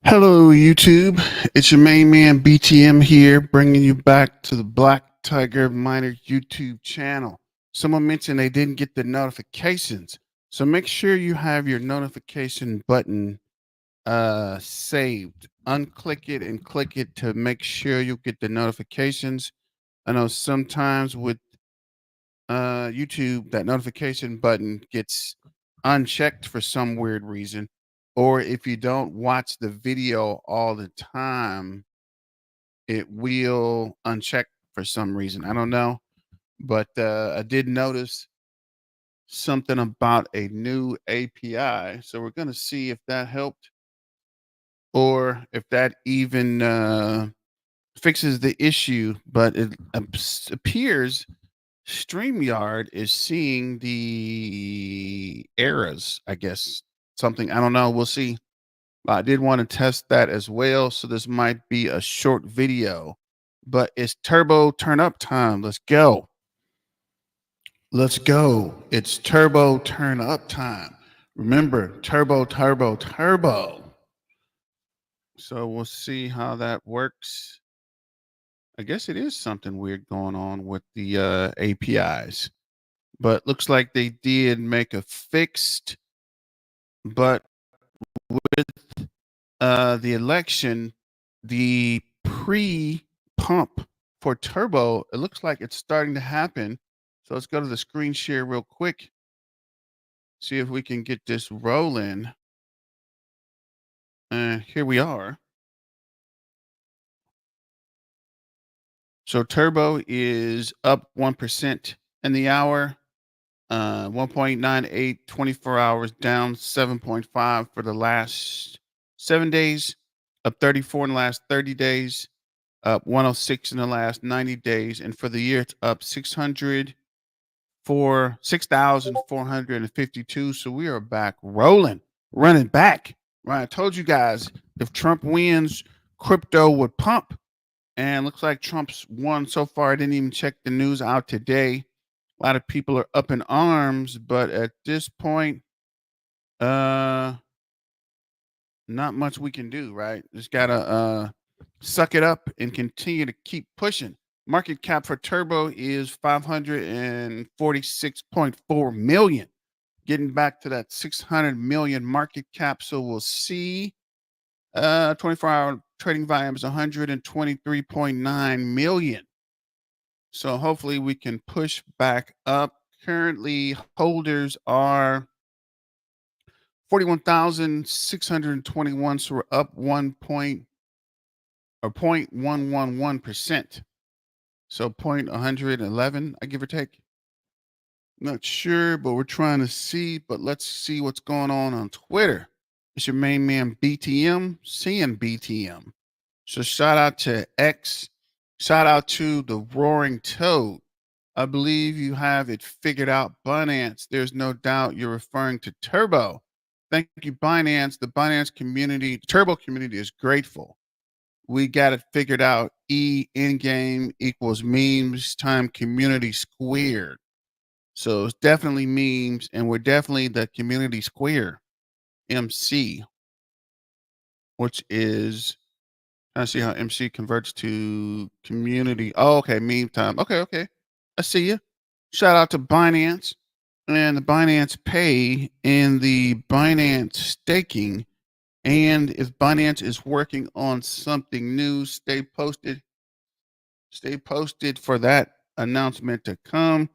Hello, YouTube. It's your main man BTM here, bringing you back to the Black Tiger Miner YouTube channel. Someone mentioned they didn't get the notifications, so make sure you have your notification button saved. Unclick it and click it to make sure you get the notifications. I know sometimes with YouTube, that notification button gets unchecked for some weird reason, or if you don't watch the video all the time, it will uncheck for some reason. I don't know, but I did notice something about a new API, so we're going to see if that helped or if that even fixes the issue. But it appears StreamYard is seeing the errors, I guess. Something, I don't know. We'll see. I did want to test that as well. So this might be a short video, but it's turbo turn up time. Let's go. Let's go. It's turbo turn up time. Remember, turbo, turbo, turbo. So we'll see how that works. I guess it is something weird going on with the APIs. But looks like they did make a fixed, but with the election, the pre-pump for turbo, it looks like it's starting to happen. So let's go to the screen share real quick, see if we can get this rolling. Here we are. So turbo is up 1% in the hour. 1.98 24 hours, down 7.5 for the last 7 days, up 34 in the last 30 days, up 106 in the last 90 days, and for the year it's up 6,452. So we are back rolling, running back. Right, I told you guys if Trump wins, crypto would pump, and looks like Trump's won so far. I didn't even check the news out today. A lot of people are up in arms, but at this point, not much we can do, right? Just gotta suck it up and continue to keep pushing. Market cap for turbo is 546.4 million, getting back to that 600 million market cap. So we'll see. 24-hour trading volume is 123.9 million. So hopefully we can push back up. Currently, holders are 41,621. So we're up 0.111%. So 0.111, I give or take. Not sure, but we're trying to see. But let's see what's going on Twitter. It's your main man BTM, seeing BTM. So shout out to X. Shout out to the Roaring Toad. I believe you have it figured out, Binance. There's no doubt you're referring to Turbo. Thank you, Binance. The Binance community, the Turbo community is grateful. We got it figured out. E in-game equals memes time community squared. So it's definitely memes, and we're definitely the community square MC, which is, I see how MC converts to community. Oh, okay, meme time. Okay. I see you. Shout out to Binance and the Binance Pay and the Binance staking. And if Binance is working on something new, stay posted. Stay posted for that announcement to come.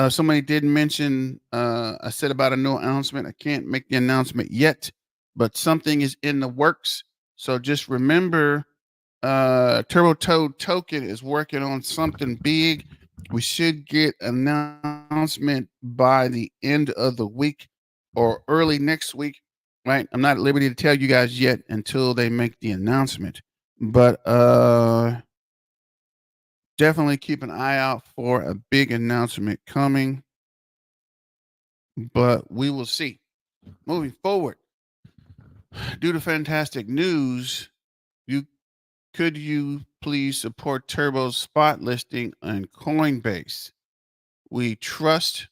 Somebody did mention, I said about a new announcement. I can't make the announcement yet, but something is in the works. So just remember, Turbo Toad token is working on something big. We should get an announcement by the end of the week or early next week, right? I'm not at liberty to tell you guys yet until they make the announcement, but definitely keep an eye out for a big announcement coming, but we will see. Moving forward, due to fantastic news, could you please support Turbo's spot listing on Coinbase? We trust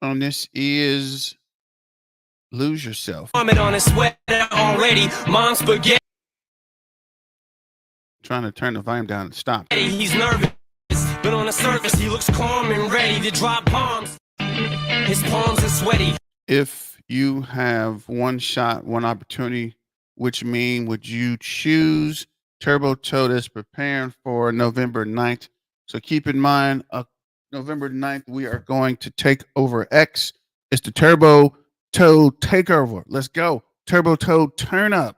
on this is lose yourself. On a sweater already. Mom's spaghetti. Trying to turn the volume down and stop. He's nervous, but on the surface he looks calm and ready to drop bombs. His palms are sweaty. If you have one shot, one opportunity, which meme would you choose? Turbo Toad is preparing for November 9th. So keep in mind, November 9th, we are going to take over X. It's the Turbo Toad takeover. Let's go. Turbo Toad Turnup.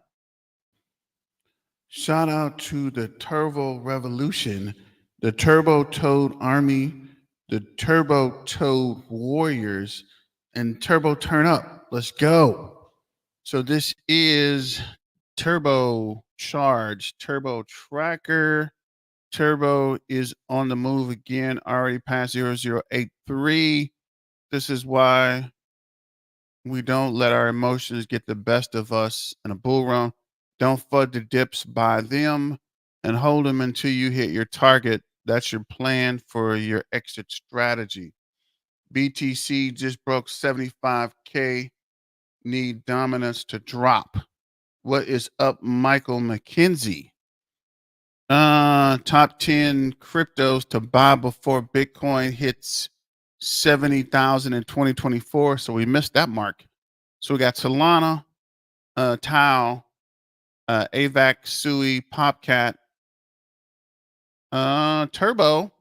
Shout out to the Turbo Revolution, the Turbo Toad Army, the Turbo Toad Warriors, and Turbo Turnup. Let's go. So this is Turbo Charge, Turbo Tracker. Turbo is on the move again, already past 0083. This is why we don't let our emotions get the best of us in a bull run. Don't fud the dips, buy them, and hold them until you hit your target. That's your plan for your exit strategy. BTC just broke 75K. Need dominance to drop. What is up, Michael McKenzie? Top 10 cryptos to buy before Bitcoin hits 70,000 in 2024. So we missed that mark. So we got Solana, Tau, AVAC, Sui, Popcat, Turbo,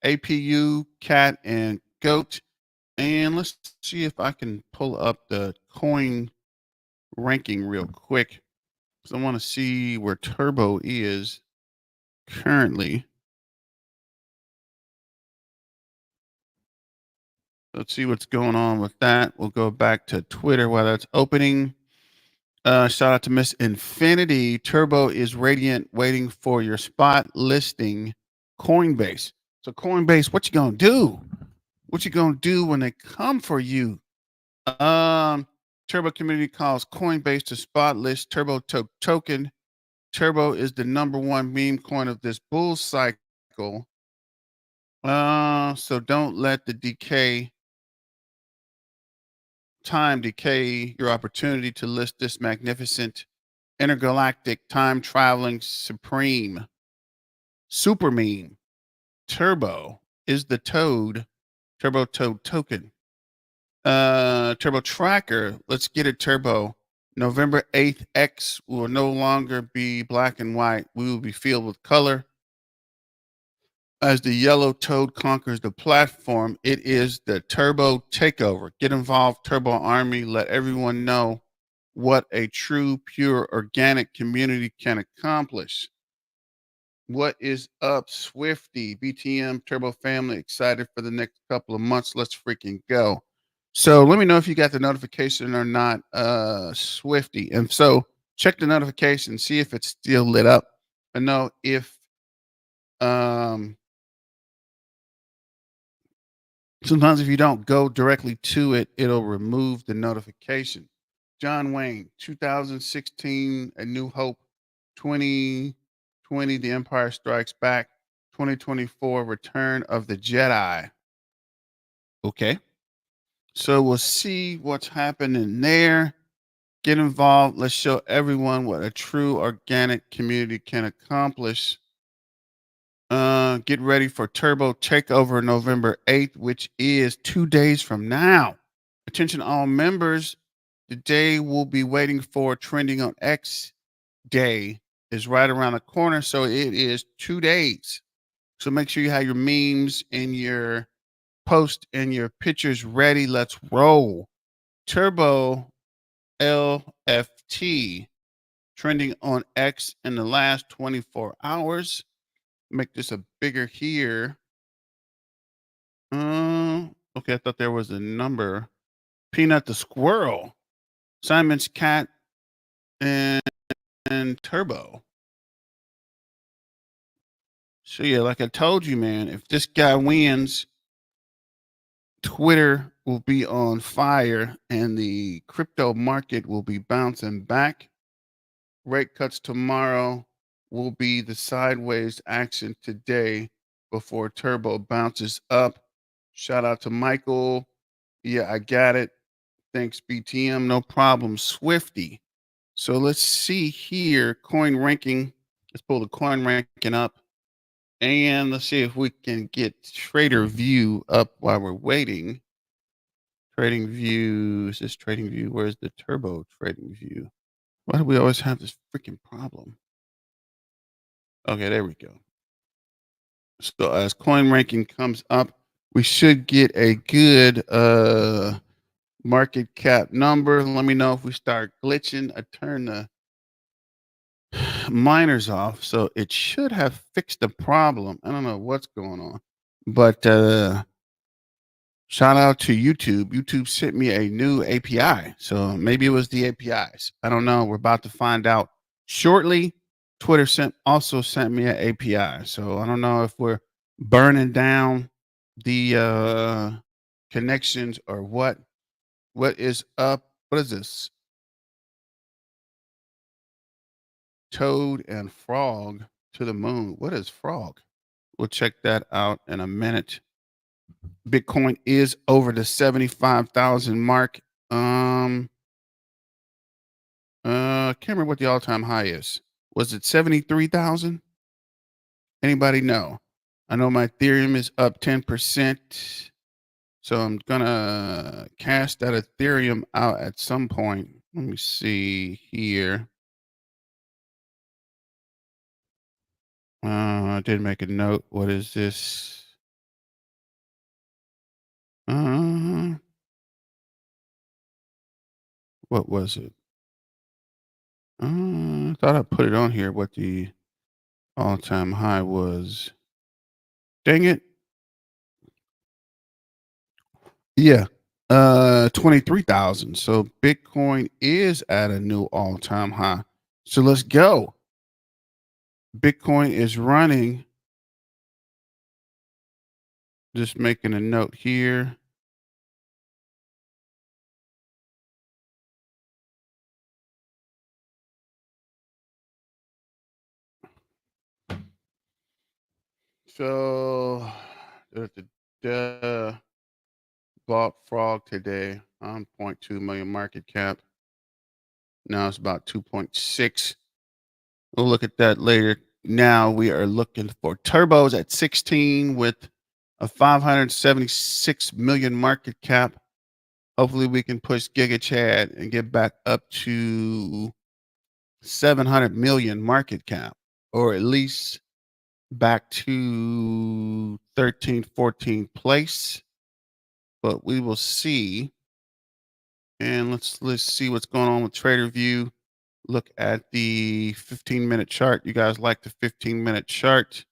APU, Cat, and Goat. And let's see if I can pull up the coin ranking real quick, because I want to see where Turbo is currently. Let's see what's going on with that. We'll go back to Twitter while that's opening. Shout out to Miss Infinity. Turbo is radiant, waiting for your spot listing. Coinbase. So Coinbase, what you gonna do? What you gonna do when they come for you? Turbo community calls Coinbase to spot list Turbo token. Turbo is the #1 meme coin of this bull cycle. So don't let the time decay your opportunity to list this magnificent intergalactic time traveling supreme super meme. Turbo is the Turbo Toad token. Turbo Tracker, let's get it, Turbo. November 8th, X will no longer be black and white. We will be filled with color. As the yellow toad conquers the platform, it is the Turbo takeover. Get involved, Turbo Army. Let everyone know what a true, pure, organic community can accomplish. What is up, Swifty? BTM Turbo family, excited for the next couple of months. Let's freaking go. So let me know if you got the notification or not, Swifty. And so check the notification, see if it's still lit up. And know if sometimes if you don't go directly to it, it'll remove the notification. John Wayne, 2016, A New Hope, 2020, The Empire Strikes Back, 2024, Return of the Jedi. Okay. So we'll see what's happening there. Get involved. Let's show everyone what a true organic community can accomplish. Get ready for Turbo Takeover November 8th, which is 2 days from now. Attention all members. The day we'll be waiting for trending on X day is right around the corner. So it is 2 days. So make sure you have your memes and your post and your pictures ready. Let's roll. Turbo LFT trending on X in the last 24 hours. Make this a bigger here. Okay, I thought there was a number. Peanut the squirrel, Simon's cat, and Turbo. So yeah, like I told you, man, if this guy wins, Twitter will be on fire and the crypto market will be bouncing back. Rate cuts tomorrow will be the sideways action today before Turbo bounces up. Shout out to Michael. Yeah, I got it. Thanks, BTM. No problem. Swifty. So let's see here. Coin ranking. Let's pull the coin ranking up. And let's see if we can get Trader View up while we're waiting. Trading View. Is this Trading View? Where's the Turbo Trading View? Why do we always have this freaking problem? Okay, there we go. So as coin ranking comes up, we should get a good market cap number. Let me know if we start glitching. I turn the miners off, so it should have fixed the problem. I don't know what's going on, but shout out to YouTube. YouTube sent me a new API, so maybe it was the APIs. I don't know. We're about to find out shortly. Twitter also sent me an API, so I don't know if we're burning down the connections or what. What is up? What is this? Toad and frog to the moon. What is frog? We'll check that out in a minute. Bitcoin is over the 75,000 mark. Can't remember what the all-time high is. Was it 73,000? Anybody know? I know my Ethereum is up 10%. So I'm gonna cash that Ethereum out at some point. Let me see here. I did make a note. What is this? What was it? I thought I put it on here what the all-time high was. Dang it. Yeah. 23,000. So Bitcoin is at a new all-time high. So let's go. Bitcoin is running. Just making a note here. So bought frog today on 0.2 million market cap. Now it's about 2.6. We'll look at that later. Now we are looking for turbos at 16 with a 576 million market cap. Hopefully we can push Giga Chad and get back up to 700 million market cap, or at least back to 13, 14 place. But we will see. And let's see what's going on with Trader View. Look at the 15-minute chart. You guys like the 15-minute chart?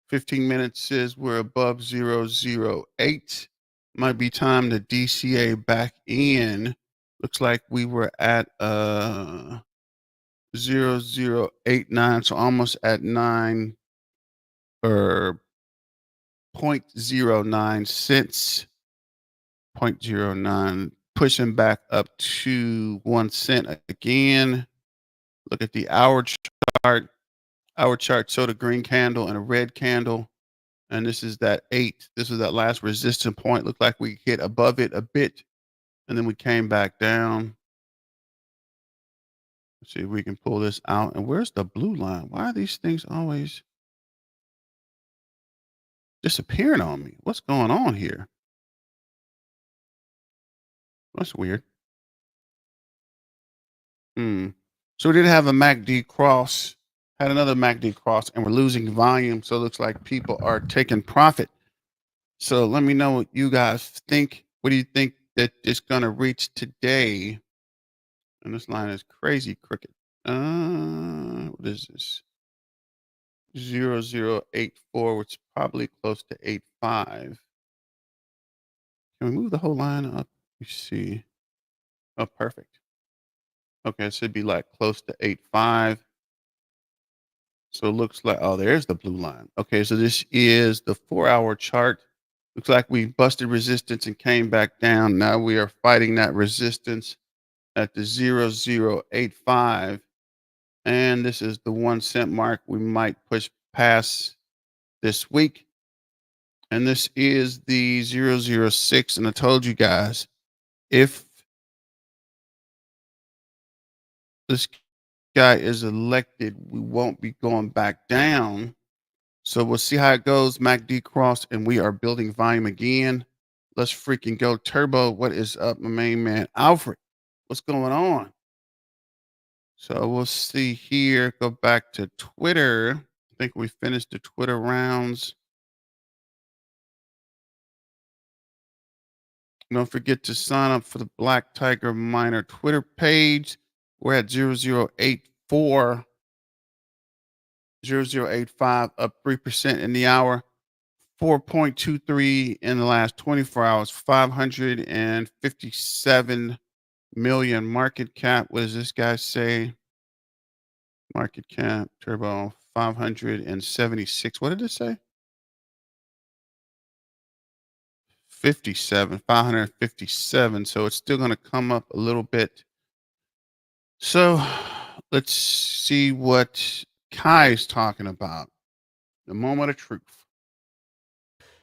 15 minutes says we're above 008. Might be time to DCA back in. Looks like we were at 0089, so almost at 9 or 0.09 cents. 0.09, pushing back up to 1 cent again. Look at the hour chart. Our chart showed a green candle and a red candle. And this is that 8. This is that last resistance point. Looked like we hit above it a bit. And then we came back down. Let's see if we can pull this out. And where's the blue line? Why are these things always disappearing on me? What's going on here? That's weird. So we did have a MACD cross. Had another MACD cross, and we're losing volume. So it looks like people are taking profit. So let me know what you guys think. What do you think that it's going to reach today? And this line is crazy crooked. What is this? 0084, which is probably close to 85. Can we move the whole line up? You see. Oh, perfect. Okay, it should be like close to 85. So it looks like, oh, there's the blue line. Okay, so this is the 4-hour chart. Looks like we busted resistance and came back down. Now we are fighting that resistance at the 0085. And this is the 1 cent mark we might push past this week. And this is the 006. And I told you guys, if this guy is elected, we won't be going back down. So we'll see how it goes. MACD cross, and we are building volume again. Let's freaking go. Turbo, what is up, my main man? Alfred, what's going on? So we'll see here. Go back to Twitter. I think we finished the Twitter rounds. Don't forget to sign up for the Black Tiger Miner Twitter page. We're at 0084, 0085, up 3% in the hour, 4.23 in the last 24 hours, 557 million market cap. What does this guy say? Market cap, turbo, 576. What did it say? 57, 557. So it's still going to come up a little bit. So let's see what Kai is talking about. The moment of truth.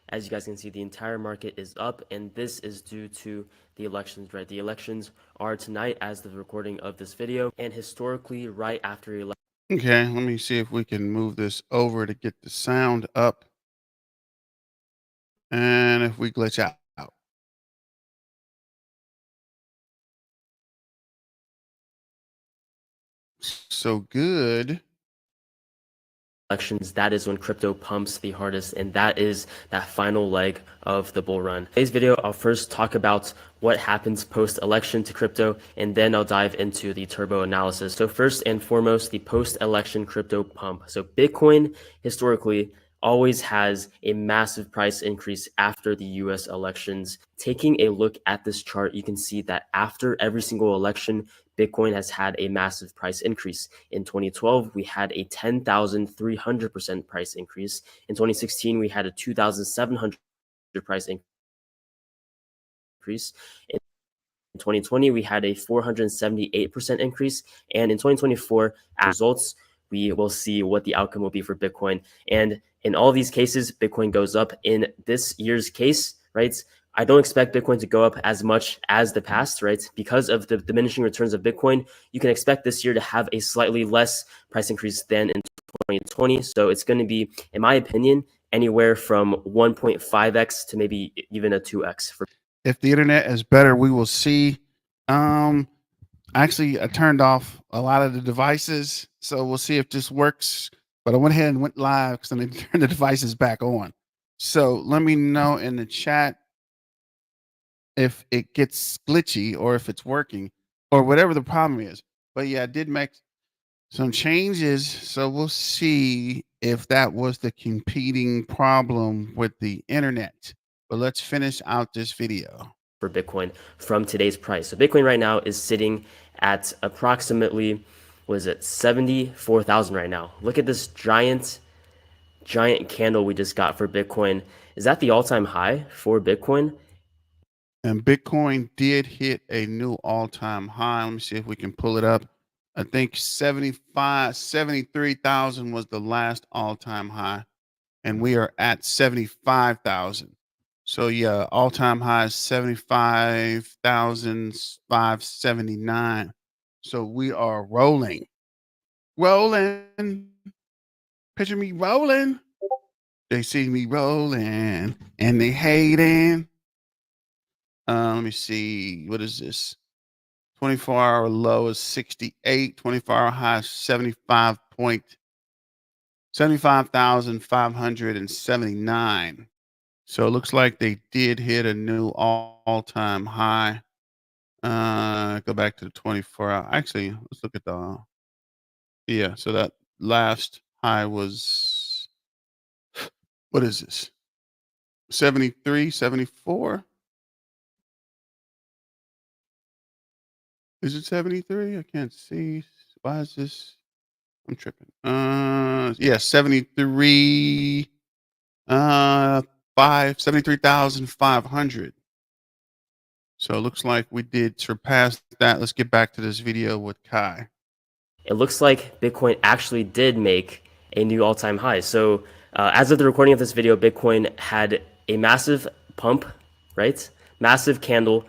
As you guys can see, the entire market is up, and this is due to the elections, right? The elections are tonight as the recording of this video, and historically, right after election. Okay, let me see if we can move this over to get the sound up. And if we glitch out. So good. Elections, that is when crypto pumps the hardest, and that is that final leg of the bull run. Today's video, I'll first talk about what happens post-election to crypto, and then I'll dive into the turbo analysis. So first and foremost, the post-election crypto pump. So Bitcoin historically always has a massive price increase after the US elections. Taking a look at this chart, you can see that after every single election, Bitcoin has had a massive price increase. In 2012, we had a 10,300% price increase. In 2016, we had a 2,700% price increase. In 2020, we had a 478% increase. And in 2024, as results, we will see what the outcome will be for Bitcoin. And in all these cases, Bitcoin goes up. In this year's case, right, I don't expect Bitcoin to go up as much as the past, right? Because of the diminishing returns of Bitcoin, you can expect this year to have a slightly less price increase than in 2020. So it's going to be, in my opinion, anywhere from 1.5x to maybe even a 2x. If the internet is better, we will see. Actually, I turned off a lot of the devices, so we'll see if this works. But I went ahead and went live because I need to turn the devices back on. So let me know in the chat if it gets glitchy or if it's working or whatever the problem is. But yeah, I did make some changes, so we'll see if that was the competing problem with the internet. But let's finish out this video. For Bitcoin from today's price. So Bitcoin right now is sitting at approximately, what is it, 74,000 right now. Look at this giant candle we just got for Bitcoin. Is that the all-time high for Bitcoin? And Bitcoin did hit a new all-time high. Let me see if we can pull it up. I think 73,000 was the last all-time high. And we are at 75,000. So yeah, all-time high is 75,579. So we are rolling. Rolling. Picture me rolling. They see me rolling and they hating. Let me see. What is this? 24-hour low is 68. 24-hour high is 75,579. So it looks like they did hit a new all-time high. Go back to the 24-hour. Actually, let's look at the. Yeah, so that last high was. What is this? 73, 74. Is it 73? I can't see. Why is this? I'm tripping. Yeah, 73. 73,500. So it looks like we did surpass that. Let's get back to this video with Kai. It looks like Bitcoin actually did make a new all-time high. So as of the recording of this video, Bitcoin had a massive pump, right? Massive candle,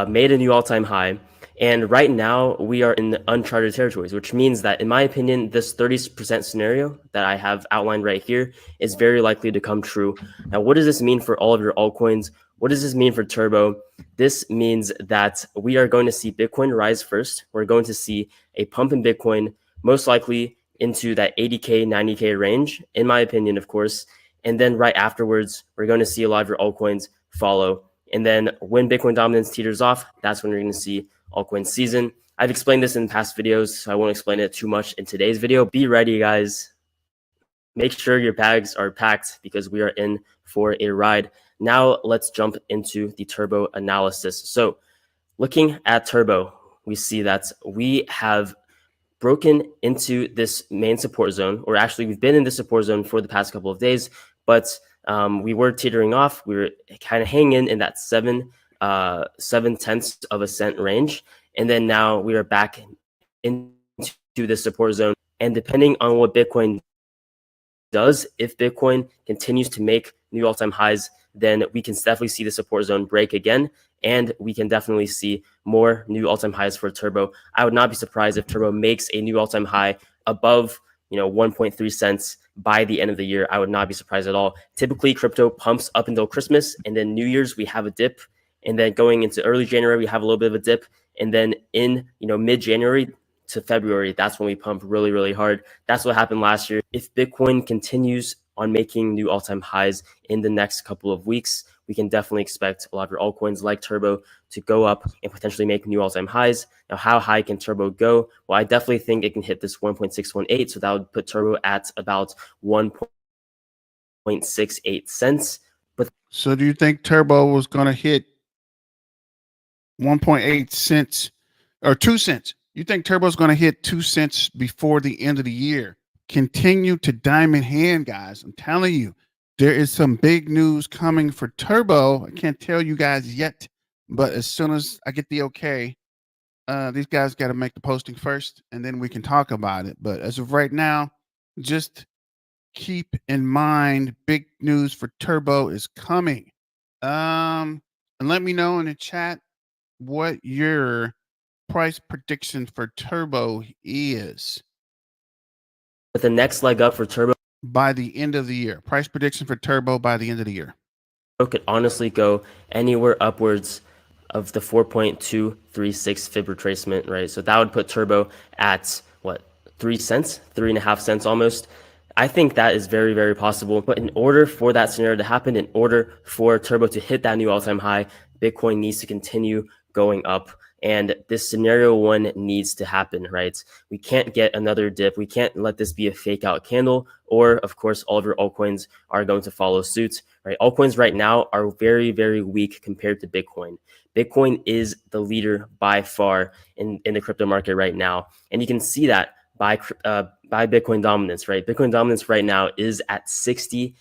made a new all-time high. And right now we are in uncharted territories, which means that, in my opinion, this 30% scenario that I have outlined right here is very likely to come true. Now, what does this mean for all of your altcoins? What does this mean for Turbo? This means that we are going to see Bitcoin rise first. We're going to see a pump in Bitcoin, most likely into that 80K, 90K range, in my opinion, of course. And then right afterwards, we're going to see a lot of your altcoins follow. And then when Bitcoin dominance teeters off, that's when you're going to see altcoin season. I've explained this in past videos, so I won't explain it too much in today's video. Be ready, guys. Make sure your bags are packed because we are in for a ride. Now let's jump into the Turbo analysis. So looking at Turbo, we see that we have broken into this main support zone, or actually we've been in the support zone for the past couple of days, but we were teetering off. We were kind of hanging in that 7/10 of a cent range. And then now we are back into the support zone. And depending on what Bitcoin does, if Bitcoin continues to make new all-time highs, then we can definitely see the support zone break again, and we can definitely see more new all-time highs for Turbo. I would not be surprised if Turbo makes a new all-time high above 1.3 cents by the end of the year. I would not be surprised at all. Typically, crypto pumps up until Christmas, and then New Year's we have a dip, and then going into early January we have a little bit of a dip, and then in mid-January to February, that's when we pump really, really hard. That's what happened last year. If Bitcoin continues on making new all-time highs in the next couple of weeks, we can definitely expect a lot of your altcoins like Turbo to go up and potentially make new all-time highs. Now, how high can Turbo go? Well, I definitely think it can hit this 1.618. So that would put Turbo at about 1.68 cents. But So do you think Turbo was going to hit 1.8 cents or 2 cents? You think Turbo's going to hit 2 cents before the end of the year? Continue to diamond hand, guys. I'm telling you, there is some big news coming for Turbo. I can't tell you guys yet, but as soon as I get the okay, these guys got to make the posting first, and then we can talk about it. But as of right now, just keep in mind, big news for Turbo is coming. And let me know in the chat what your price prediction for Turbo is the next leg up for Turbo by the end of the year. Price prediction for Turbo by the end of the year could honestly go anywhere upwards of the 4.236 fib retracement, right? So that would put Turbo at what, 3 cents, 3.5 cents almost. I think that is very, very possible. But in order for that scenario to happen, in order for Turbo to hit that new all-time high, Bitcoin needs to continue going up. And this scenario one needs to happen, right? We can't get another dip. We can't let this be a fake out candle, or of course, all of your altcoins are going to follow suit, right? Altcoins right now are very, very weak compared to Bitcoin. Bitcoin is the leader by far in the crypto market right now. And you can see that by Bitcoin dominance, right? Bitcoin dominance right now is at 60%,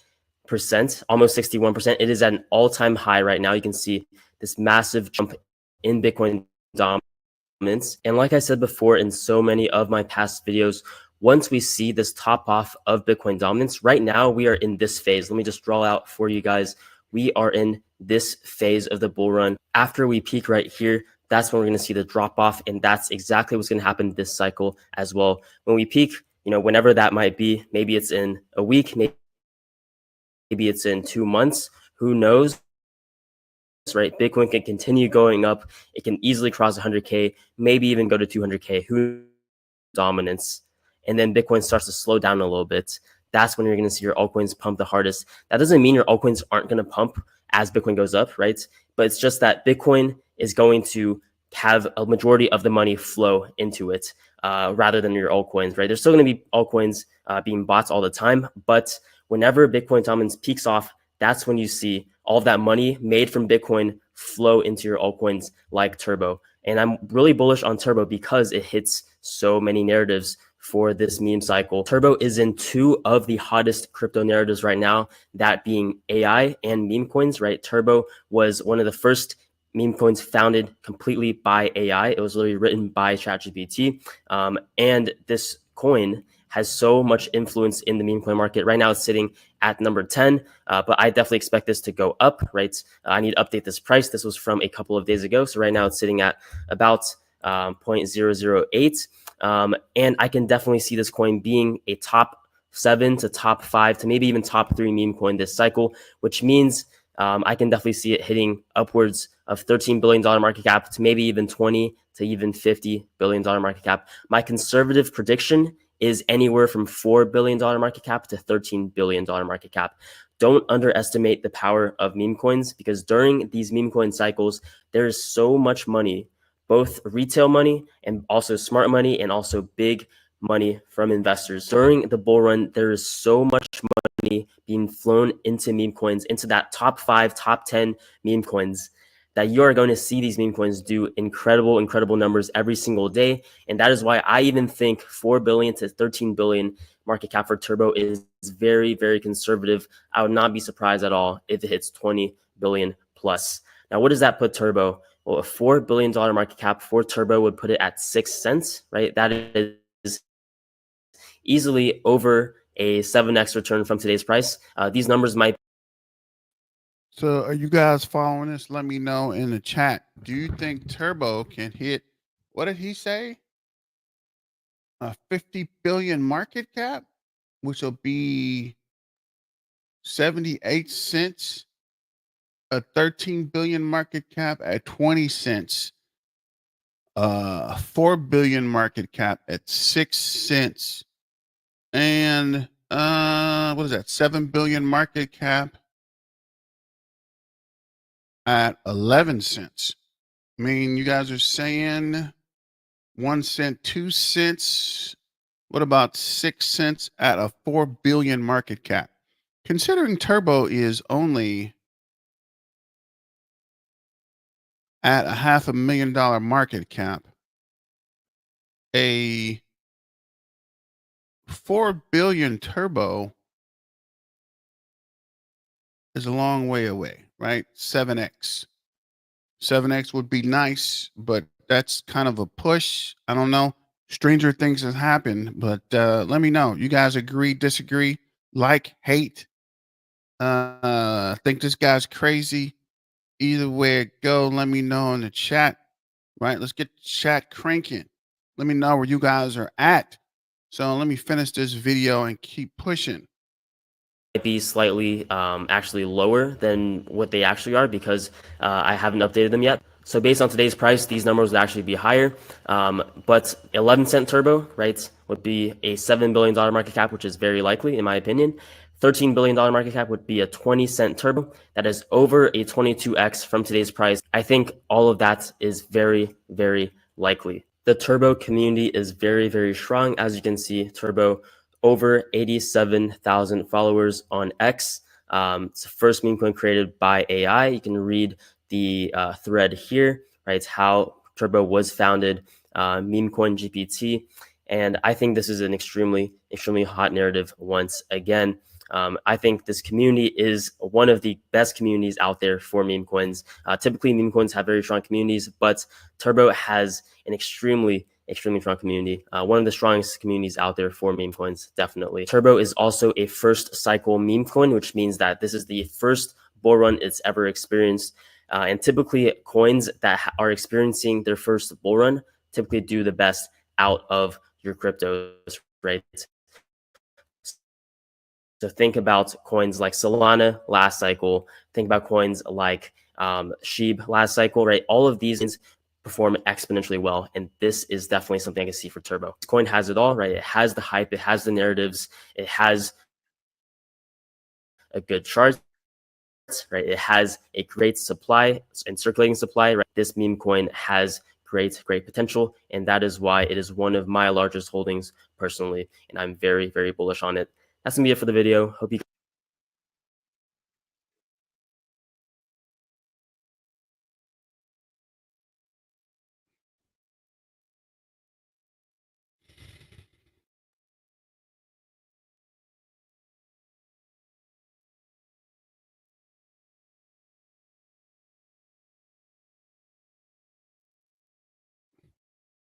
almost 61%. It is at an all-time high right now. You can see this massive jump in Bitcoin dominance. And like I said before in so many of my past videos, once we see this top off of Bitcoin dominance, right now we are in this phase. Let me just draw out for you guys. We are in this phase of the bull run. After we peak right here, that's when we're going to see the drop off. And that's exactly what's going to happen this cycle as well. When we peak, whenever that might be, maybe it's in a week, maybe it's in 2 months, who knows? Right? Bitcoin can continue going up. It can easily cross 100K, maybe even go to 200K. Who dominance? And then Bitcoin starts to slow down a little bit. That's when you're going to see your altcoins pump the hardest. That doesn't mean your altcoins aren't going to pump as Bitcoin goes up, right? But it's just that Bitcoin is going to have a majority of the money flow into it rather than your altcoins, right? There's still going to be altcoins being bought all the time, but whenever Bitcoin dominance peaks off, that's when you see all of that money made from Bitcoin flow into your altcoins like Turbo. And I'm really bullish on Turbo because it hits so many narratives for this meme cycle. Turbo is in 2 of the hottest crypto narratives right now, that being AI and meme coins, right? Turbo was one of the first meme coins founded completely by AI. It was literally written by ChatGPT. And this coin has so much influence in the meme coin market. Right now it's sitting at number 10, but I definitely expect this to go up, right? I need to update this price. This was from a couple of days ago. So right now it's sitting at about 0.008. And I can definitely see this coin being a top 7 to top 5 to maybe even top 3 meme coin this cycle, which means I can definitely see it hitting upwards of $13 billion market cap to maybe even 20 to even $50 billion market cap. My conservative prediction is anywhere from $4 billion market cap to $13 billion market cap. Don't underestimate the power of meme coins, because during these meme coin cycles, there is so much money, both retail money and also smart money and also big money from investors. During the bull run, there is so much money being flown into meme coins, into that top 5, top 10 meme coins, that you are going to see these meme coins do incredible numbers every single day. And that is why I even think 4 billion to 13 billion market cap for Turbo is very conservative. I would not be surprised at all if it hits 20 billion plus. Now, what does that put Turbo? Well, a $4 billion market cap for Turbo would put it at 6 cents, right? That is easily over a 7x return from today's price. These numbers might. So are you guys following this? Let me know in the chat. Do you think Turbo can hit, what did he say? A 50 billion market cap, which will be 78 cents, a 13 billion market cap at 20 cents, 4 billion market cap at 6 cents, and what is that? 7 billion market cap at 11 cents. I mean, you guys are saying 1 cent, 2 cents. What about 6 cents at a 4 billion market cap? Considering Turbo is only at a $500,000 market cap, a 4 billion Turbo is a long way away, right? 7x. 7x would be nice, but that's kind of a push. I don't know. Stranger things have happened, but let me know. You guys agree, disagree, like, hate? Think this guy's crazy? Either way it go, let me know in the chat. Right? Let's get the chat cranking. Let me know where you guys are at. So let me finish this video and keep pushing. Be slightly actually lower than what they actually are, because I haven't updated them yet. So based on today's price, these numbers would actually be higher. But 11 cent Turbo, right, would be a $7 billion market cap, which is very likely in my opinion. $13 billion market cap would be a 20 cent Turbo. That is over a 22x from today's price. I think all of that is very likely. The Turbo community is very strong. As you can see, Turbo over 87,000 followers on X. It's the first meme coin created by AI. You can read the thread here, right? How Turbo was founded, meme coin GPT. And I think this is an extremely hot narrative once again. I think this community is one of the best communities out there for meme coins. Typically, meme coins have very strong communities, but Turbo has an extremely strong community. One of the strongest communities out there for meme coins, definitely. Turbo is also a first cycle meme coin, which means that this is the first bull run it's ever experienced. And typically, coins that are experiencing their first bull run typically do the best out of your cryptos, right? So think about coins like Solana last cycle. Think about coins like Sheeb last cycle, right? All of these perform exponentially well, and this is definitely something I can see for Turbo. This coin has it all, right? It has the hype, it has the narratives, it has a good chart, right? It has a great supply and circulating supply, right? This meme coin has great potential, and that is why it is one of my largest holdings personally, and I'm very bullish on it. That's gonna be it for the video. Hope you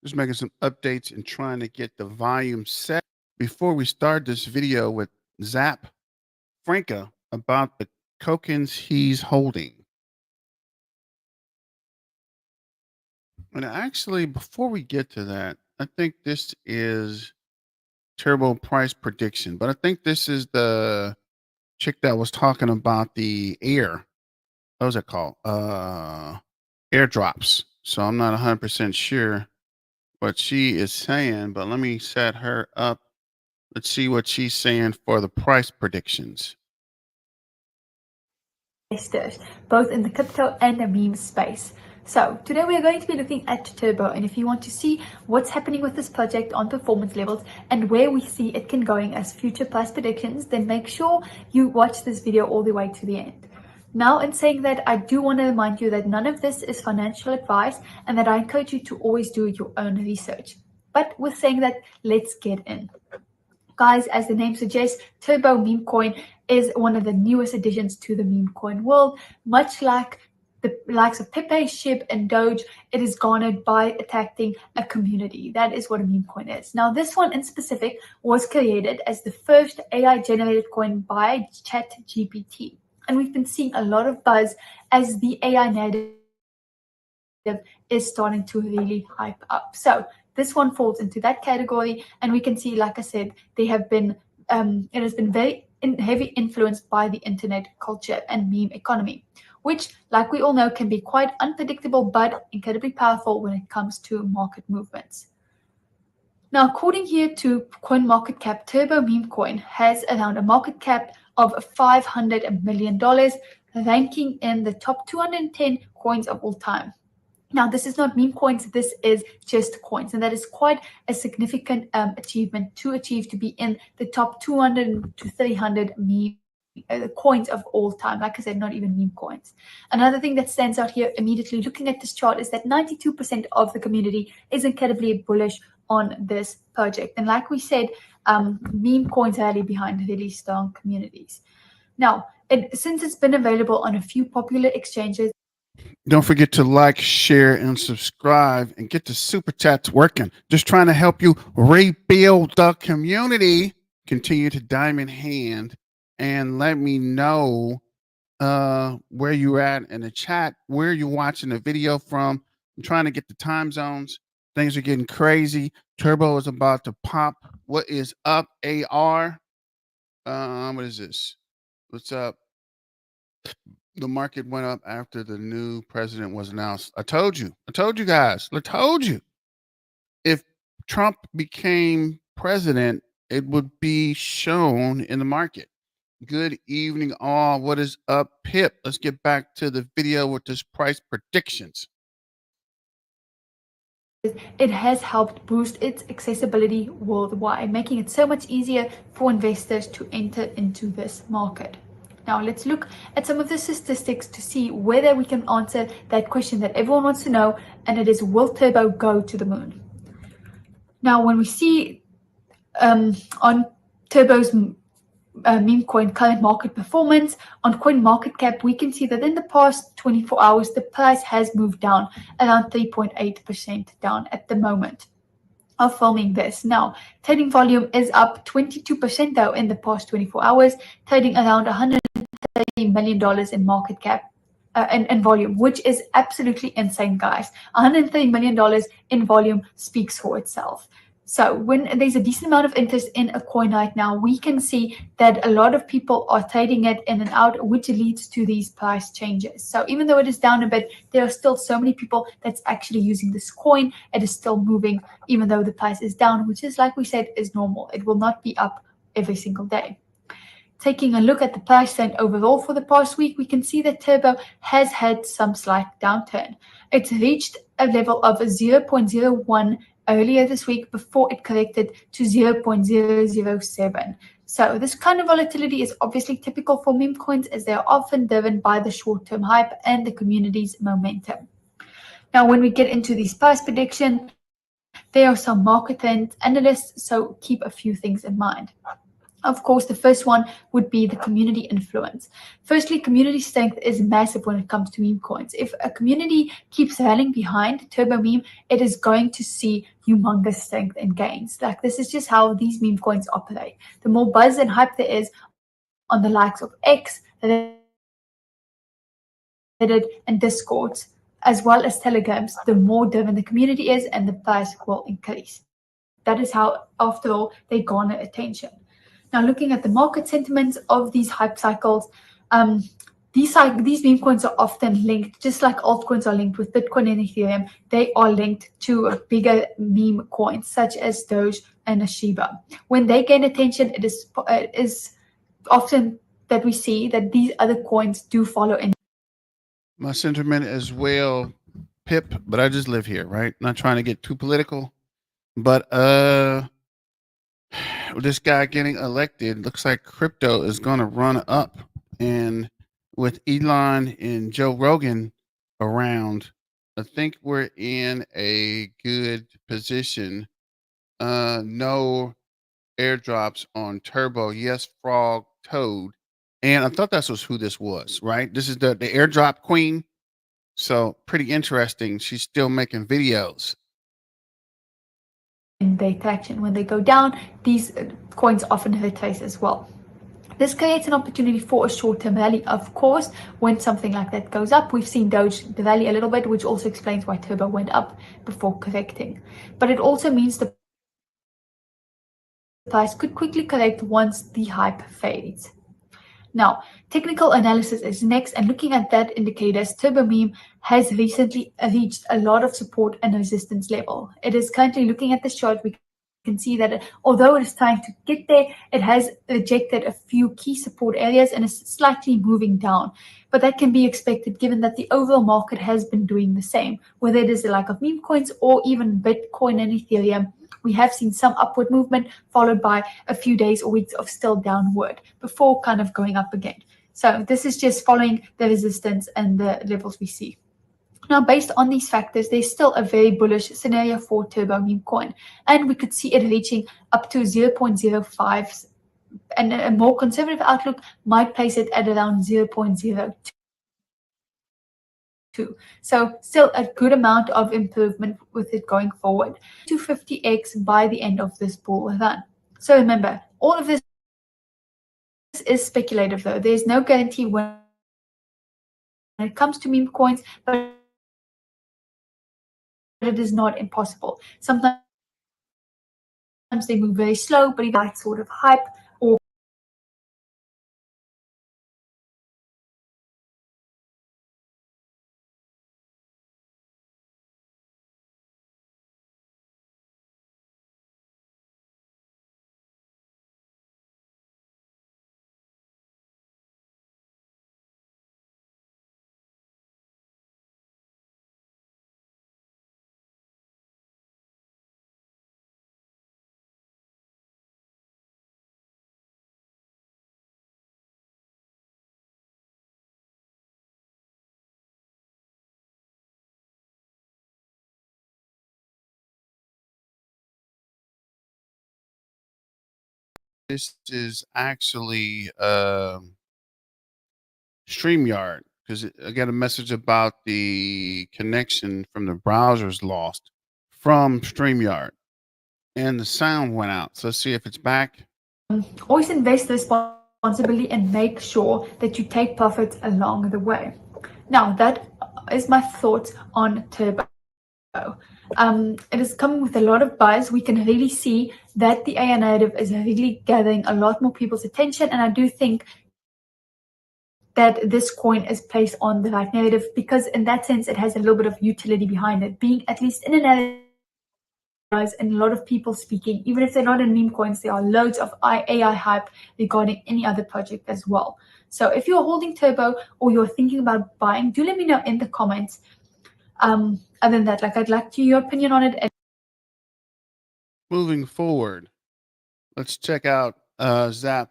Just making some updates and trying to get the volume set before we start this video with Zap Franca about the tokens he's holding. And actually, before we get to that, I think this is Turbo price prediction, but I think this is the chick that was talking about the air. What was it called? Airdrops. So I'm not 100% sure what she is saying, but let me set her up. Let's see what she's saying for the price predictions. Investors, both in the crypto and the meme space. So today we are going to be looking at Turbo, and if you want to see what's happening with this project on performance levels and where we see it can going as future price predictions, then make sure you watch this video all the way to the end. Now, in saying that, I do want to remind you that none of this is financial advice and that I encourage you to always do your own research. But with saying that, let's get in. Guys, as the name suggests, Turbo Memecoin is one of the newest additions to the meme coin world. Much like the likes of Pepe, SHIB, and Doge, it is garnered by attacking a community. That is what a meme coin is. Now, this one in specific was created as the first AI-generated coin by ChatGPT. And we've been seeing a lot of buzz as the AI narrative is starting to really hype up. So this one falls into that category, and we can see, like I said, they have been it has been very heavy influenced by the internet culture and meme economy, which, like we all know, can be quite unpredictable but incredibly powerful when it comes to market movements. Now, according here to CoinMarketCap, Turbo Memecoin has around a market cap of $500 million, ranking in the top 210 coins of all time. Now, this is not meme coins, this is just coins. And that is quite a significant achievement to achieve, to be in the top 200 to 300 meme coins of all time. Like I said, not even meme coins. Another thing that stands out here immediately looking at this chart is that 92% of the community is incredibly bullish on this project. And like we said, meme coins rally behind really strong communities. Now, since it's been available on a few popular exchanges, don't forget to like, share, and subscribe and get the super chats working. Just trying to help you rebuild the community. Continue to diamond hand and let me know where you're at in the chat, where you're watching the video from. I'm trying to get the time zones. Things are getting crazy. Turbo is about to pop. What is up, AR? What is this? What's up? The market went up after the new president was announced. I told you guys, I told you. If Trump became president, it would be shown in the market. Good evening, all. What is up, Pip? Let's get back to the video with this price predictions. It has helped boost its accessibility worldwide, making it so much easier for investors to enter into this market. Now let's look at some of the statistics to see whether we can answer that question that everyone wants to know, and it is, will Turbo go to the moon? Now, when we see on Turbo's meme coin current market performance on CoinMarketCap, we can see that in the past 24 hours, the price has moved down around 3.8% down at the moment of filming this. Now, trading volume is up 22% though in the past 24 hours, trading around $130 million in market cap and volume, which is absolutely insane, guys. $130 million in volume speaks for itself. So when there's a decent amount of interest in a coin right now, we can see that a lot of people are trading it in and out, which leads to these price changes. So even though it is down a bit, there are still so many people that's actually using this coin. It is still moving, even though the price is down, which is, like we said, is normal. It will not be up every single day. Taking a look at the price trend overall for the past week, we can see that Turbo has had some slight downturn. It's reached a level of 0.01 earlier this week before it corrected to 0.007. So this kind of volatility is obviously typical for meme coins, as they are often driven by the short-term hype and the community's momentum. Now, when we get into these price prediction, there are some market trend analysts, so keep a few things in mind. Of course, the first one would be the community influence. Firstly, community strength is massive when it comes to meme coins. If a community keeps rallying behind Turbo Meme, it is going to see humongous strength and gains. Like, this is just how these meme coins operate. The more buzz and hype there is on the likes of X, Reddit, and Discord, as well as telegrams, the more driven the community is and the price will increase. That is how, after all, they garner attention. Now, looking at the market sentiments of these hype cycles, these meme coins are often linked, just like altcoins are linked with Bitcoin and Ethereum. They are linked to bigger meme coins such as Doge and Shiba. When they gain attention, it is often that we see that these other coins do follow in. My sentiment as well, Pip, but I just live here, right? Not trying to get too political, but this guy getting elected looks like crypto is going to run up, and with Elon and Joe Rogan around, I think we're in a good position. No airdrops on Turbo, yes, Frog, Toad, and I thought that's was who this was, right? This is the airdrop queen. So pretty interesting. She's still making videos. In their traction. When they go down, these coins often retrace as well. This creates an opportunity for a short-term rally, of course. When something like that goes up, we've seen Doge rally a little bit, which also explains why Turbo went up before correcting. But it also means the price could quickly correct once the hype fades. Now, technical analysis is next, and looking at that indicators, Turbo Meme has recently reached a lot of support and resistance level. It is currently, looking at this chart, we can see that although it is trying to get there, it has rejected a few key support areas and is slightly moving down. But that can be expected given that the overall market has been doing the same, whether it is the lack of meme coins or even Bitcoin and Ethereum. We have seen some upward movement followed by a few days or weeks of still downward before kind of going up again. So this is just following the resistance and the levels we see. Now, based on these factors, there's still a very bullish scenario for Turbo Meme Coin, and we could see it reaching up to 0.05, and a more conservative outlook might place it at around 0.02. So still a good amount of improvement with it going forward to 50x by the end of this bull run. So remember, all of this is speculative though. There's no guarantee when it comes to meme coins, but it is not impossible. Sometimes they move very slow, but that sort of hype or This is actually StreamYard, because I got a message about the connection from the browser's lost from StreamYard, and the sound went out. So let's see if it's back. always invest responsibly and make sure that you take profits along the way. Now, that is my thoughts on Turbo. It is coming with a lot of buzz. We can really see that the AI narrative is really gathering a lot more people's attention, and I do think that this coin is placed on the right narrative because in that sense it has a little bit of utility behind it, being at least in a narrative and a lot of people speaking. Even if they're not in meme coins, there are loads of AI hype regarding any other project as well. So if you're holding Turbo or you're thinking about buying, do let me know in the comments. Other than that, I'd like to hear your opinion on it. Moving forward, let's check out Zap.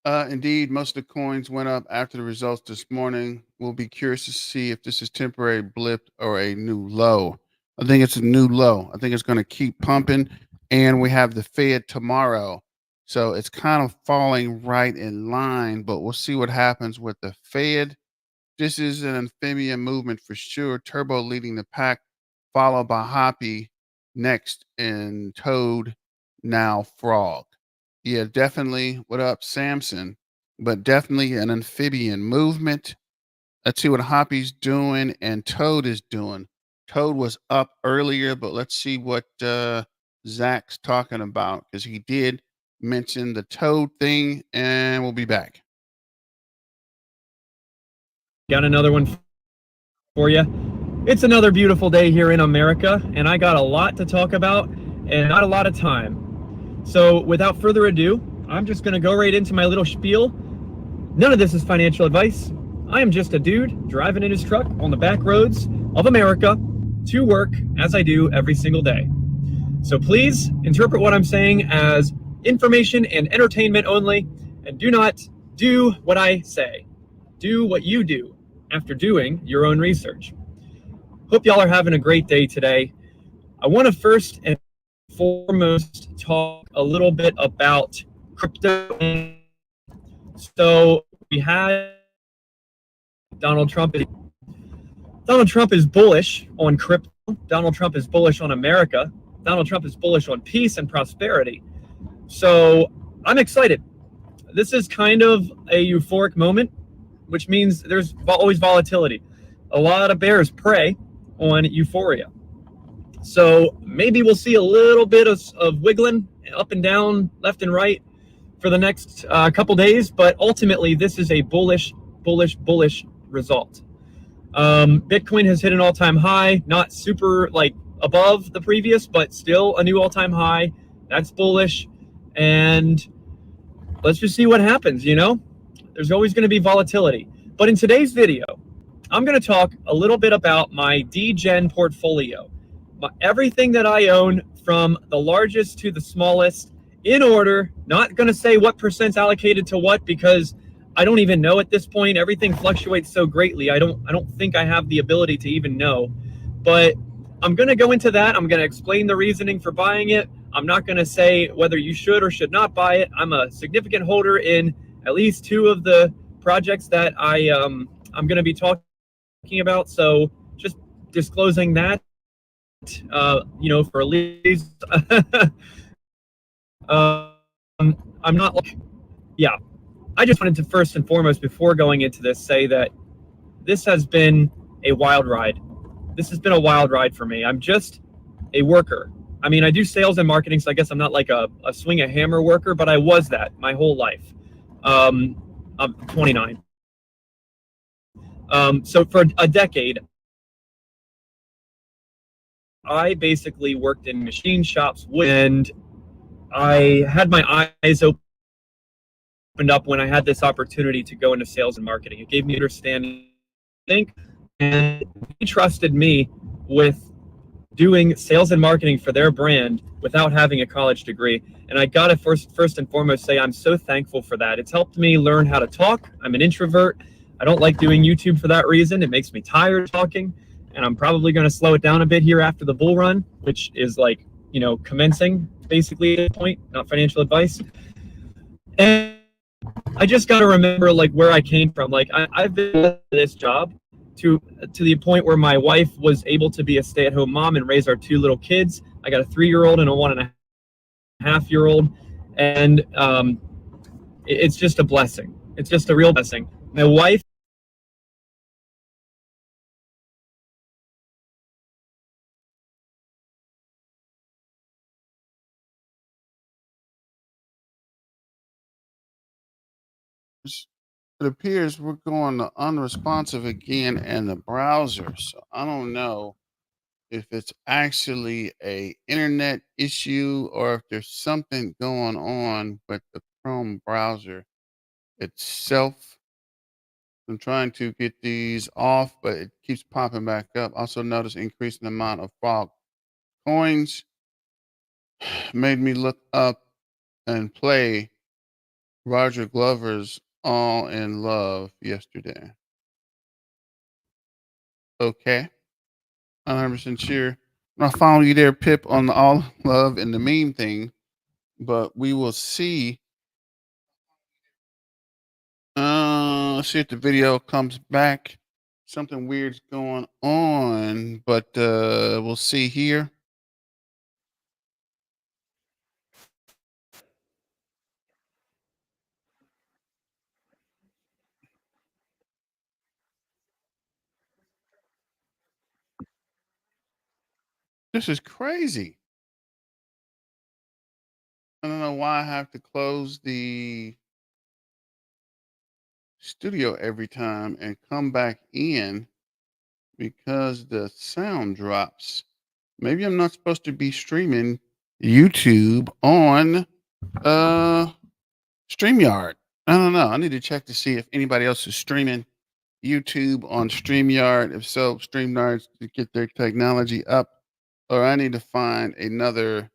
Indeed, most of the coins went up after the results this morning. We'll be curious to see if this is temporary blip or a new low. I think it's a new low. I think it's going to keep pumping, and we have the Fed tomorrow. So it's kind of falling right in line, but we'll see what happens with the Fed. This is an amphibian movement for sure. Turbo leading the pack, followed by Hoppy next, and Toad, now Frog. Yeah, definitely. What up, Samson? But definitely an amphibian movement. Let's see what Hoppy's doing and Toad is doing. Toad was up earlier, but let's see what Zach's talking about, because he did mention the Toad thing, and we'll be back. Got another one for you. It's another beautiful day here in America, and I got a lot to talk about and not a lot of time. So without further ado, I'm just going to go right into my little spiel. None of this is financial advice. I am just a dude driving in his truck on the back roads of America to work, as I do every single day. So please interpret what I'm saying as information and entertainment only, and do not do what I say. Do what you do after doing your own research. Hope y'all are having a great day today. I want to first and foremost talk a little bit about crypto. So we had Donald Trump is bullish on crypto. Donald Trump is bullish on America. Donald Trump is bullish on peace and prosperity. So I'm excited. This is kind of a euphoric moment, which means there's always volatility. A lot of bears prey on euphoria. So maybe we'll see a little bit of wiggling up and down, left and right for the next couple days, but ultimately this is a bullish result. Bitcoin has hit an all-time high, not super like above the previous, but still a new all-time high. That's bullish, and let's just see what happens. You know, there's always going to be volatility. But in today's video, I'm going to talk a little bit about my DGen portfolio, everything that I own from the largest to the smallest in order. Not going to say what percent's allocated to what, because I don't even know at this point. Everything fluctuates so greatly. I don't think I have the ability to even know. But I'm going to go into that. I'm going to explain the reasoning for buying it. I'm not going to say whether you should or should not buy it. I'm a significant holder in at least two of the projects that I'm going to be talking about. So just disclosing that, you know, for at least, I'm not like, yeah. I just wanted to first and foremost, before going into this, say that this has been a wild ride. This has been a wild ride for me. I'm just a worker. I mean, I do sales and marketing, so I guess I'm not like a swing a hammer worker, but I was that my whole life. I'm 29. So for a decade, I basically worked in machine shops, and I had my eyes opened up when I had this opportunity to go into sales and marketing. It gave me understanding, and he trusted me with doing sales and marketing for their brand without having a college degree. And I gotta first and foremost say I'm so thankful for that. It's helped me learn how to talk. I'm an introvert. I don't like doing YouTube for that reason. It makes me tired talking, and I'm probably going to slow it down a bit here after the bull run, which is like, you know, commencing basically at this point, not financial advice. And I just got to remember like where I came from. Like I've been in this job to the point where my wife was able to be a stay-at-home mom and raise our two little kids. I got a 3-year-old and a 1.5-year-old, and it's just a blessing. It's just a real blessing. My wife It appears we're going to unresponsive again in the browser. So I don't know if it's actually a internet issue or if there's something going on with the Chrome browser itself. I'm trying to get these off, but it keeps popping back up. Also notice increasing amount of frog coins. Made me look up and play Roger Glover's All in Love yesterday. Okay. 100% sure. I'll follow you there, Pip, on the All Love and the meme thing, but we will see. Let's see if the video comes back. Something weird's going on, but we'll see here. This is crazy. I don't know why I have to close the studio every time and come back in because the sound drops. Maybe I'm not supposed to be streaming YouTube on StreamYard. I don't know. I need to check to see if anybody else is streaming YouTube on StreamYard. If so, StreamYard to get their technology up, or I need to find another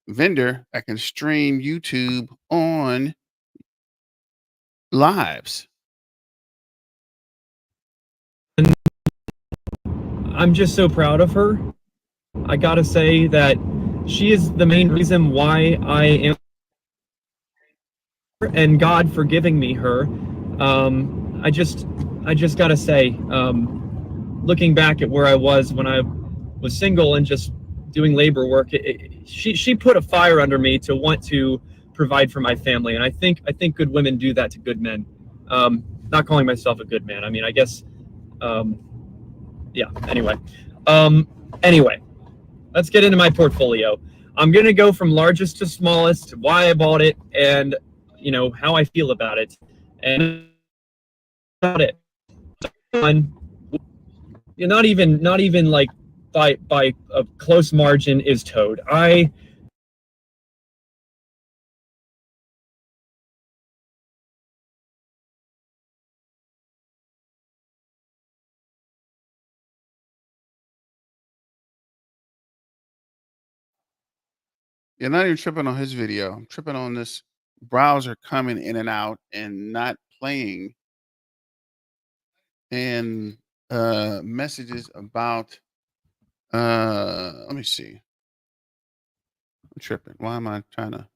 vendor that can stream YouTube on lives. I'm just so proud of her. I gotta say that she is the main reason why I am, and God for giving me her. I just gotta say, looking back at where I was when I was single and just doing labor work, she put a fire under me to want to provide for my family, and I think good women do that to good men. Not calling myself a good man. I mean, I guess, yeah. Anyway, let's get into my portfolio. I'm gonna go from largest to smallest, why I bought it, and how I feel about it, and about it. Not even like by a close margin is Toad. You're not even tripping on his video. I'm tripping on this browser coming in and out and not playing, and messages about let me see. I'm tripping. Why am I trying to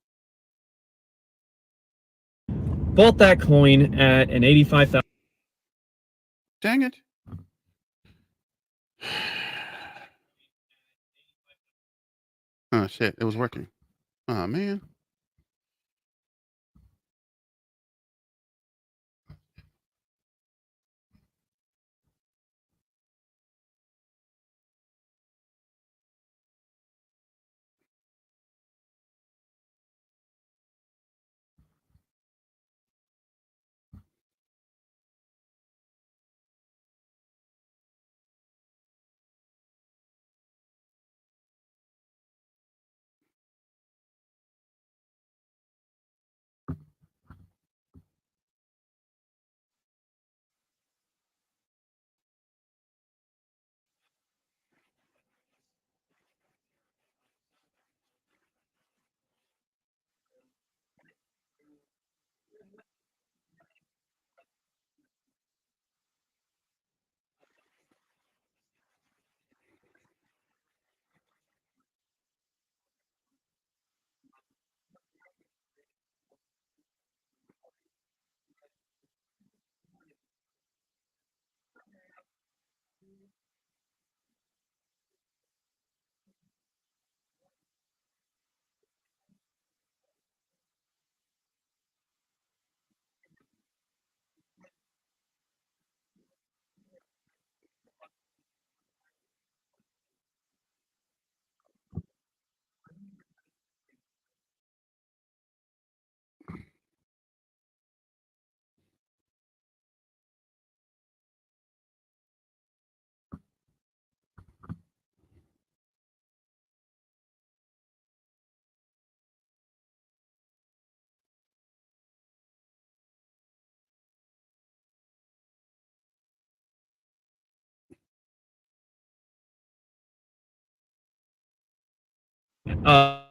bought that coin at an 85,000. dang it? Oh shit, it was working. Oh man. Uh,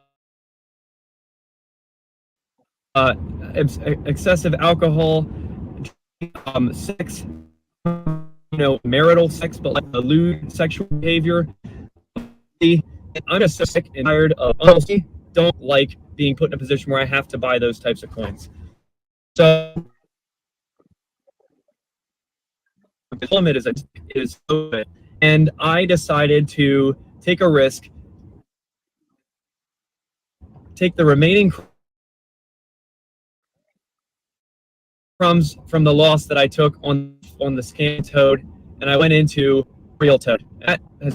Excessive alcohol, sex, marital sex, but like the lewd sexual behavior. I'm just so sick and tired of honesty. Don't like being put in a position where I have to buy those types of coins. So the limit is so good, and I decided to take a risk, take the remaining crumbs from the loss that I took on the scam Toad, and I went into real Toad. That has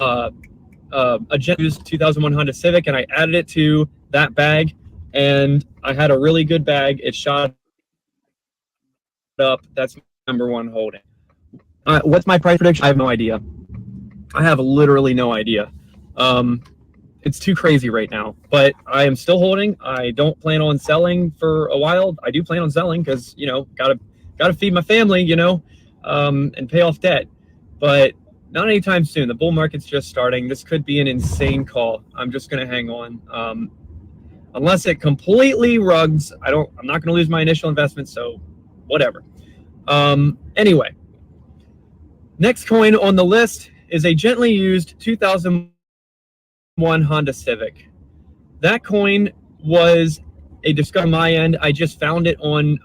a gently used 2001 Honda Civic, and I added it to that bag, and I had a really good bag. It shot up. That's my #1 holding. What's my price prediction? I have no idea. I have literally no idea. It's too crazy right now, but I am still holding. I don't plan on selling for a while. I do plan on selling because, you know, gotta feed my family, you know, and pay off debt, but not anytime soon. The bull market's just starting. This could be an insane call. I'm just gonna hang on. Unless it completely rugs, I'm not gonna lose my initial investment, so whatever. Anyway, next coin on the list is a gently used 2001 Honda Civic. That coin was a discovery on my end. I just found it on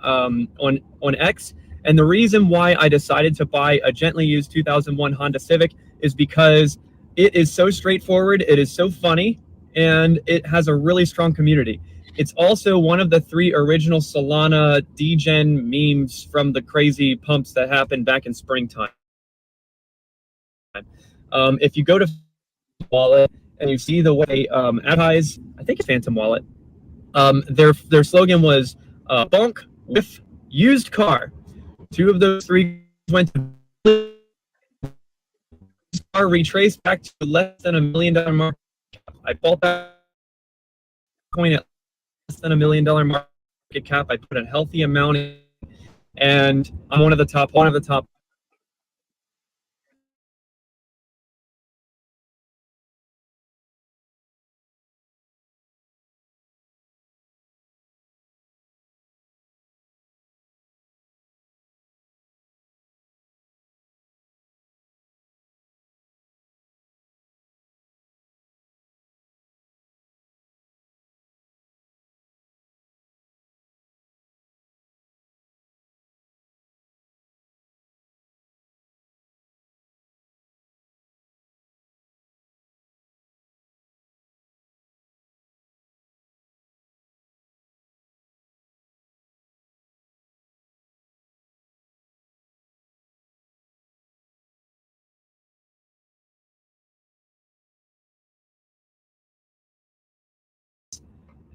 X, and the reason why I decided to buy a gently used 2001 Honda Civic is because it is so straightforward, it is so funny, and it has a really strong community. It's also one of the 3 original Solana degen memes from the crazy pumps that happened back in springtime. If you go to Wallet and you see the way advertise, I think it's Phantom Wallet, their slogan was bunk with used car. 2 of those 3 went to car, retraced back to less than $1 million market cap. I bought that coin at less than $1 million market cap. I put a healthy amount in, and I'm one of the top.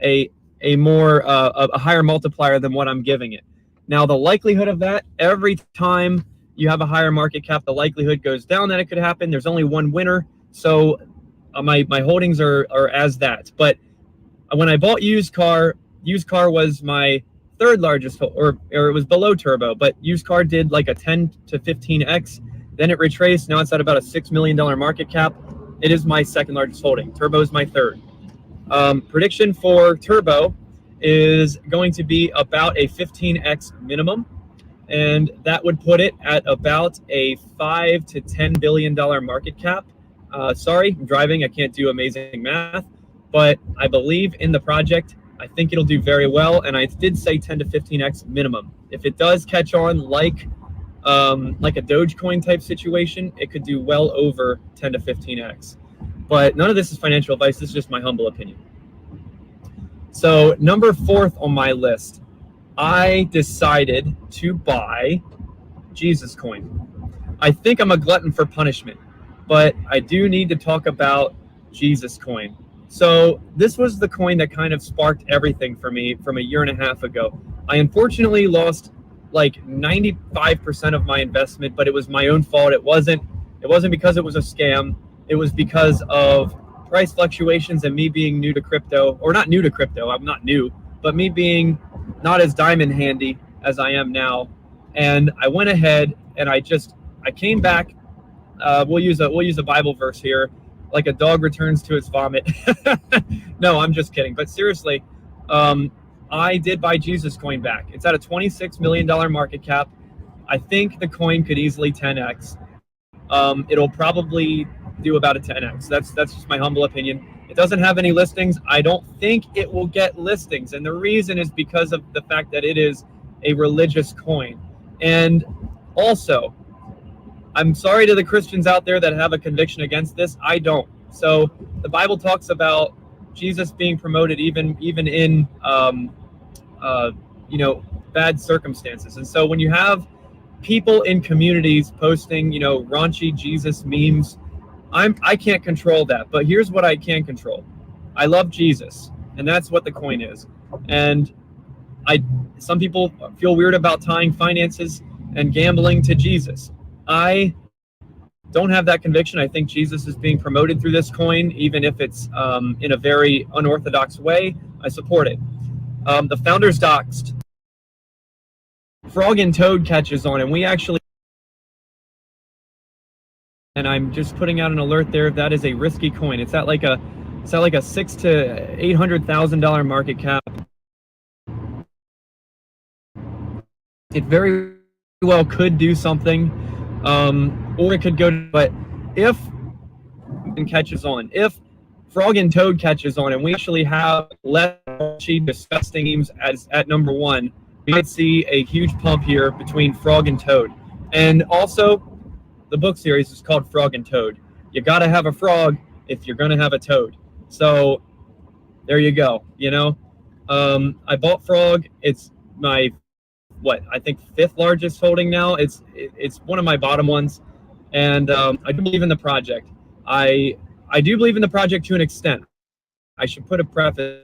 A higher multiplier than what I'm giving it. Now, the likelihood of that, every time you have a higher market cap, the likelihood goes down that it could happen. There's only one winner, so my holdings are as that. But when I bought used car was my 3rd largest, or it was below turbo, but used car did like a 10 to 15x. Then it retraced. Now it's at about a $6 million market cap. It is my 2nd largest holding. Turbo is my 3rd. Prediction for turbo is going to be about a 15x minimum, and that would put it at about a $5 to $10 billion market cap. Sorry, I'm driving. I can't do amazing math, but I believe in the project. I think it'll do very well, and I did say 10 to 15x minimum. If it does catch on like a Dogecoin type situation, it could do well over 10 to 15x. But none of this is financial advice. This is just my humble opinion. So number 4th on my list, I decided to buy Jesus Coin. I think I'm a glutton for punishment, but I do need to talk about Jesus Coin. So this was the coin that kind of sparked everything for me from a year and a half ago. I unfortunately lost like 95% of my investment, but it was my own fault. It wasn't because it was a scam. It was because of price fluctuations and me being new to crypto, or not new to crypto, I'm not new, but me being not as diamond handy as I am now. And I went ahead and I came back. We'll use a Bible verse here, like a dog returns to its vomit. No, I'm just kidding. But seriously, I did buy Jesus Coin back. It's at a $26 million market cap. I think the coin could easily 10x. It'll probably do about a 10x. That's just my humble opinion. It doesn't have any listings. I don't think it will get listings, and the reason is because of the fact that it is a religious coin. And also, I'm sorry to the Christians out there that have a conviction against this. I don't. So the Bible talks about Jesus being promoted even in bad circumstances. And so when you have people in communities posting raunchy Jesus memes, I can't control that, but here's what I can control. I love Jesus, and that's what the coin is. And some people feel weird about tying finances and gambling to Jesus. I don't have that conviction. I think Jesus is being promoted through this coin, even if it's in a very unorthodox way. I support it. The founders doxed. Frog and Toad catches on, and we actually, and I'm just putting out an alert there. That is a risky coin. It's at like a $600,000 to $800,000 market cap. It very well could do something, or it could go. But if it catches on, if Frog and Toad catches on, and we actually have less disgusting teams as at number one, we might see a huge pump here between Frog and Toad. And also, the book series is called Frog and Toad. You got to have a frog if you're going to have a toad. So there you go. You know, I bought Frog. It's my I think fifth largest holding now. It's one of my bottom ones, and I do believe in the project. I do believe in the project to an extent. I should put a preface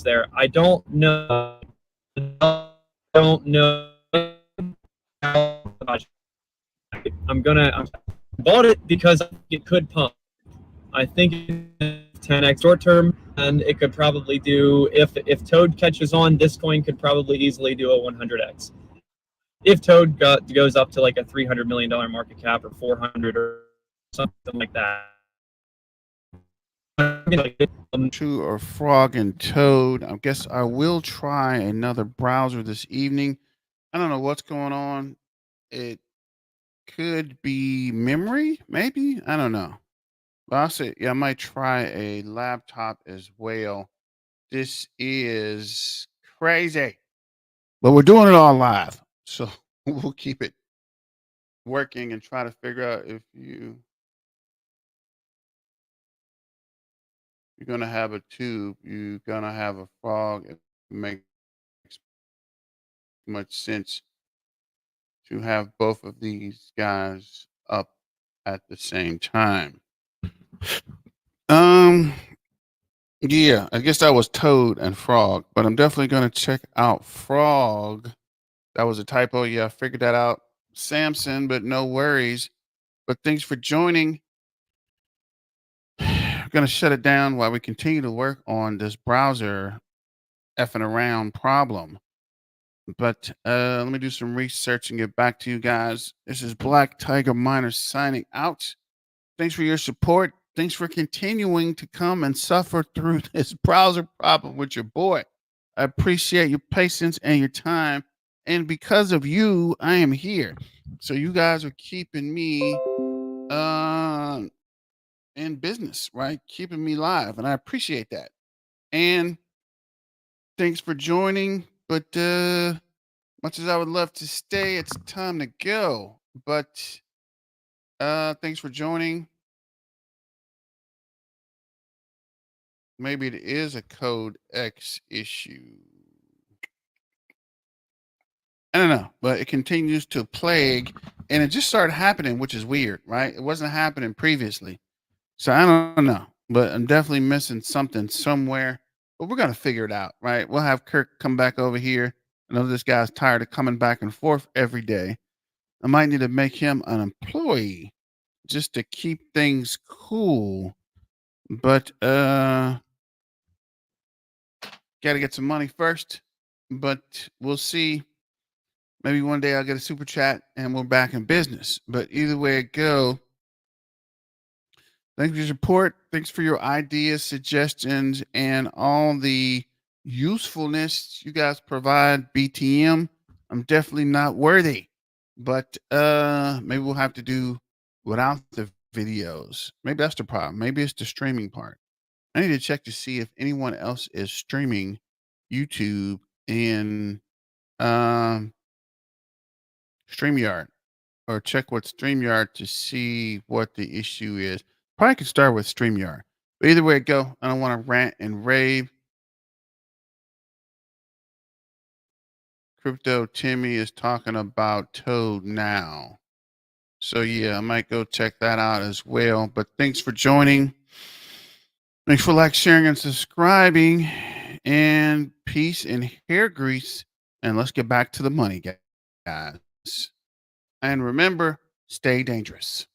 there. I don't know. I bought it because it could pump. I think 10x short term, and it could probably do, if Toad catches on, this coin could probably easily do a 100x. If Toad goes up to like a $300 million market cap or 400 or something like that. To or Frog and Toad. I guess I will try another browser this evening. I don't know what's going on. It could be memory, maybe. I don't know. But I'll say, yeah, I might try a laptop as well. This is crazy, but we're doing it all live, so we'll keep it working and try to figure out if you're gonna have a tube, you're gonna have a frog. It makes much sense to have both of these guys up at the same time. Yeah, I guess that was Toad and Frog, but I'm definitely gonna check out Frog. That was a typo. Yeah, I figured that out. Samson, but no worries. But thanks for joining. I'm gonna shut it down while we continue to work on this browser effing around problem. But let me do some research and get back to you guys. This is Black Tiger Miner signing out. Thanks for your support. Thanks for continuing to come and suffer through this browser problem with your boy. I appreciate your patience and your time. And because of you, I am here. So you guys are keeping me in business, right? Keeping me live. And I appreciate that. And thanks for joining. But much as I would love to stay, it's time to go. But thanks for joining. Maybe it is a code X issue. I don't know, but it continues to plague, and it just started happening, which is weird, right? It wasn't happening previously. So I don't know, but I'm definitely missing something somewhere. But we're gonna figure it out, right? We'll have Kirk come back over here. I know this guy's tired of coming back and forth every day. I might need to make him an employee just to keep things cool. But gotta get some money first. But we'll see. Maybe one day I'll get a super chat and we're back in business. But either way it go, thanks for your support. Thanks for your ideas, suggestions, and all the usefulness you guys provide. BTM, I'm definitely not worthy, but maybe we'll have to do without the videos. Maybe that's the problem. Maybe it's the streaming part. I need to check to see if anyone else is streaming YouTube in StreamYard, or check with StreamYard to see what the issue is. Probably could start with StreamYard. But either way it go, I don't want to rant and rave. Crypto Timmy is talking about Toad now. So yeah, I might go check that out as well. But thanks for joining. Thanks for like, sharing, and subscribing. And peace and hair grease. And let's get back to the money, guys. And remember, stay dangerous.